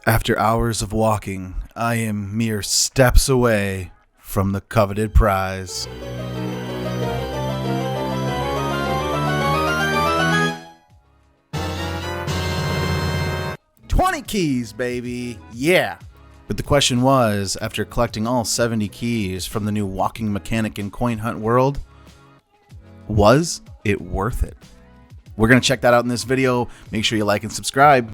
After hours of walking, I am mere steps away from the coveted prize. $20 keys, baby! Yeah! But the question was, after collecting all 70 keys from the new walking mechanic in Coin Hunt World, was it worth it? We're going to check that out in this video. Make sure you like and subscribe.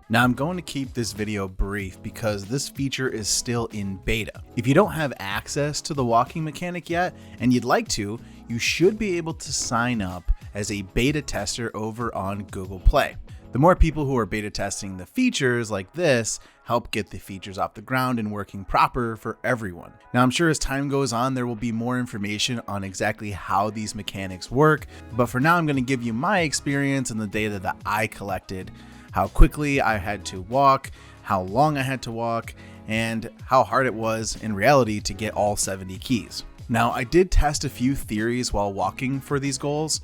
Now I'm going to keep this video brief because this feature is still in beta. If you don't have access to the walking mechanic yet and you'd like to, you should be able to sign up as a beta tester over on Google Play. The more people who are beta testing the features like this help get the features off the ground and working proper for everyone. Now I'm sure as time goes on there will be more information on exactly how these mechanics work, but for now I'm going to give you my experience and the data that I collected, how quickly I had to walk, how long I had to walk, and how hard it was in reality to get all 70 keys. Now I did test a few theories while walking for these goals.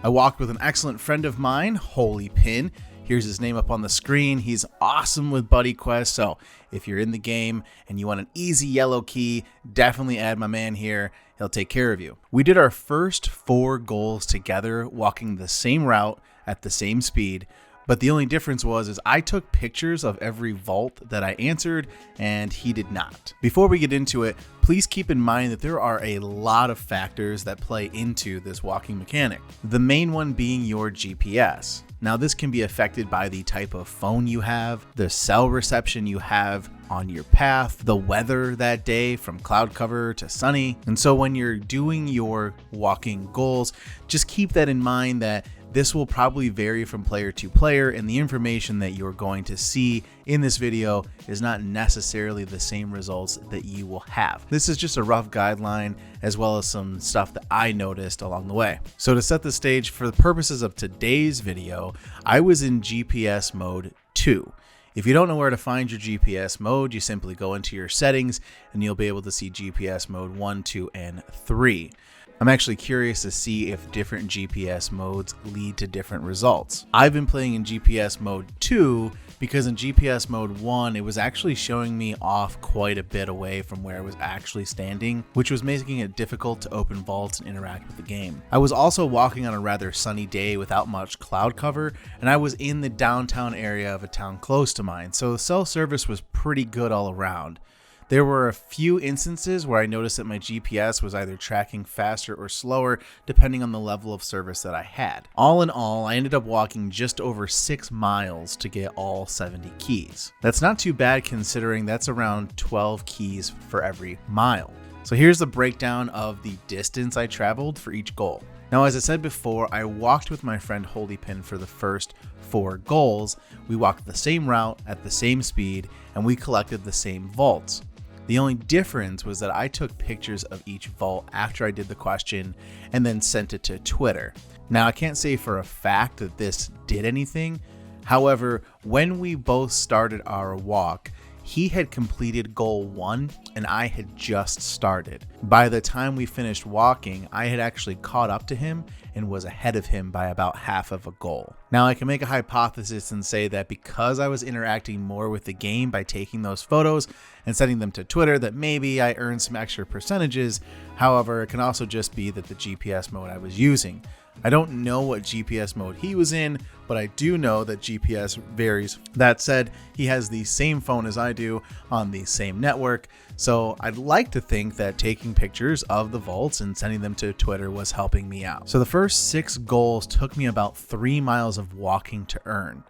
I walked with an excellent friend of mine, Holy Pin. Here's his name up on the screen. He's awesome with Buddy Quest, so if you're in the game and you want an easy yellow key, definitely add my man here. He'll take care of you. We did our first 4 goals together, walking the same route at the same speed, but the only difference was I took pictures of every vault that I answered and he did not. Before we get into it, please keep in mind that there are a lot of factors that play into this walking mechanic. The main one being your GPS. Now this can be affected by the type of phone you have, the cell reception you have on your path, the weather that day from cloud cover to sunny. And so when you're doing your walking goals, just keep that in mind that this will probably vary from player to player, and the information that you're going to see in this video is not necessarily the same results that you will have. This is just a rough guideline as well as some stuff that I noticed along the way. So to set the stage for the purposes of today's video, I was in GPS mode 2. If you don't know where to find your GPS mode, you simply go into your settings and you'll be able to see GPS mode 1, 2, and 3. I'm actually curious to see if different GPS modes lead to different results. I've been playing in GPS mode 2 because in GPS mode 1, it was actually showing me off quite a bit away from where I was actually standing, which was making it difficult to open vaults and interact with the game. I was also walking on a rather sunny day without much cloud cover, and I was in the downtown area of a town close to mine, so the cell service was pretty good all around. There were a few instances where I noticed that my GPS was either tracking faster or slower depending on the level of service that I had. All in all, I ended up walking just over 6 miles to get all 70 keys. That's not too bad considering that's around 12 keys for every mile. So here's the breakdown of the distance I traveled for each goal. Now, as I said before, I walked with my friend Holy Pin for the first 4 goals. We walked the same route at the same speed and we collected the same vaults. The only difference was that I took pictures of each vault after I did the question and then sent it to Twitter. Now, I can't say for a fact that this did anything. However, when we both started our walk, he had completed goal 1 and I had just started. By the time we finished walking, I had actually caught up to him and was ahead of him by about half of a goal. Now I can make a hypothesis and say that because I was interacting more with the game by taking those photos and sending them to Twitter, that maybe I earned some extra percentages. However, it can also just be that the GPS mode I was using. I don't know what GPS mode he was in, but I do know that GPS varies. That said, he has the same phone as I do on the same network, so I'd like to think that taking pictures of the vaults and sending them to Twitter was helping me out. So the first 6 goals took me about 3 miles of walking to earn.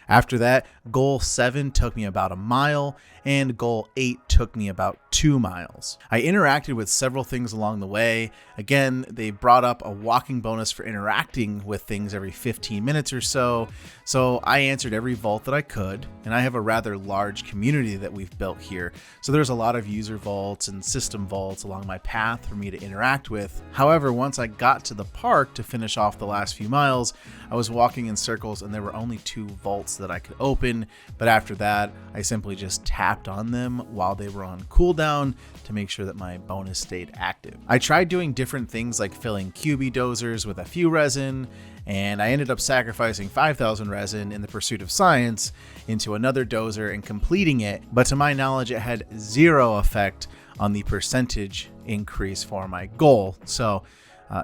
After that, goal 7 took me about a mile, and goal 8 took me about 2 miles. I interacted with several things along the way. Again, they brought up a walking bonus for interacting with things every 15 minutes or so I answered every vault that I could, and I have a rather large community that we've built here, so there's a lot of user vaults and system vaults along my path for me to interact with. However, once I got to the park to finish off the last few miles, I was walking in circles and there were only 2 vaults vaults that I could open, but after that, I simply just tapped on them while they were on cooldown to make sure that my bonus stayed active. I tried doing different things like filling QB dozers with a few resin, and I ended up sacrificing 5,000 resin in the pursuit of science into another dozer and completing it, but to my knowledge, it had zero effect on the percentage increase for my goal. So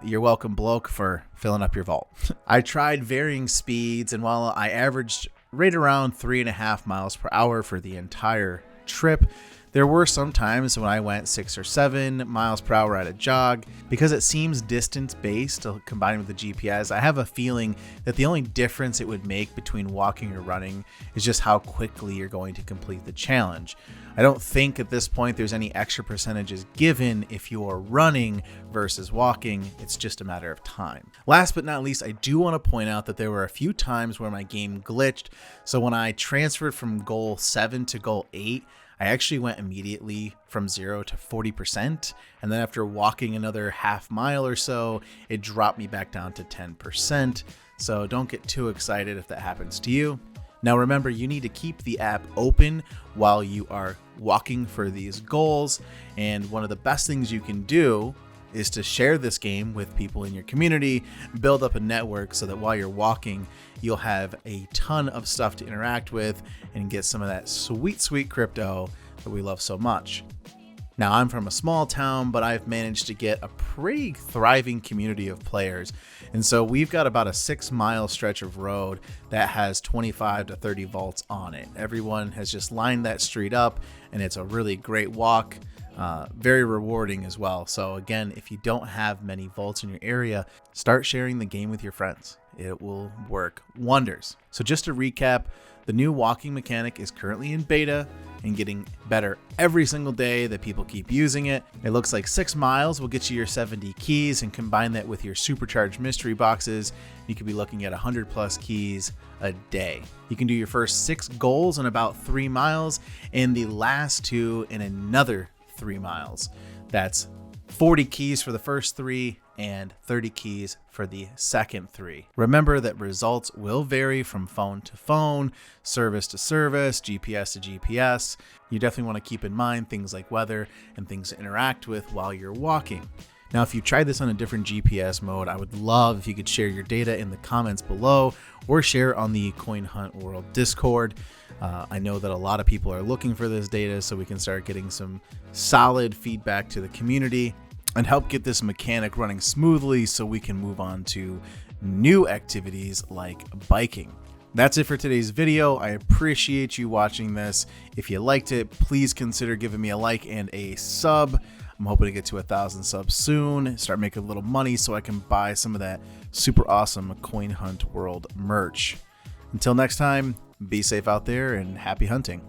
you're welcome, bloke, for filling up your vault. I tried varying speeds, and while I averaged right around 3.5 miles per hour for the entire trip, there were some times when I went 6 or 7 miles per hour at a jog. Because it seems distance based combined with the GPS, I have a feeling that the only difference it would make between walking or running is just how quickly you're going to complete the challenge. I don't think at this point there's any extra percentages given if you're running versus walking. It's just a matter of time. Last but not least, I do want to point out that there were a few times where my game glitched. So when I transferred from goal 7 to goal 8, I actually went immediately from 0 to 40%, and then after walking another half mile or so, it dropped me back down to 10%. So don't get too excited if that happens to you. Now remember, you need to keep the app open while you are walking for these goals, and one of the best things you can do is to share this game with people in your community, build up a network so that while you're walking, you'll have a ton of stuff to interact with and get some of that sweet, sweet crypto that we love so much. Now, I'm from a small town, but I've managed to get a pretty thriving community of players. And so we've got about a 6-mile stretch of road that has 25 to 30 vaults on it. Everyone has just lined that street up, and it's a really great walk. Very rewarding as well. So again, if you don't have many vaults in your area, start sharing the game with your friends. It will work wonders. So just to recap, the new walking mechanic is currently in beta and getting better every single day that people keep using it. It looks like 6 miles will get you your 70 keys, and combine that with your supercharged mystery boxes, you could be looking at 100 plus keys a day. You can do your first 6 goals in about 3 miles and the last 2 in another 3 miles. That's 40 keys for the first 3 and 30 keys for the second 3. Remember that results will vary from phone to phone, service to service, GPS to GPS. You definitely want to keep in mind things like weather and things to interact with while you're walking. Now, if you tried this on a different GPS mode, I would love if you could share your data in the comments below or share on the Coin Hunt World Discord. I know that a lot of people are looking for this data, so we can start getting some solid feedback to the community and help get this mechanic running smoothly so we can move on to new activities like biking. That's it for today's video. I appreciate you watching this. If you liked it, please consider giving me a like and a sub. I'm hoping to get to 1,000 subs soon, start making a little money so I can buy some of that super awesome Coin Hunt World merch. Until next time, be safe out there and happy hunting.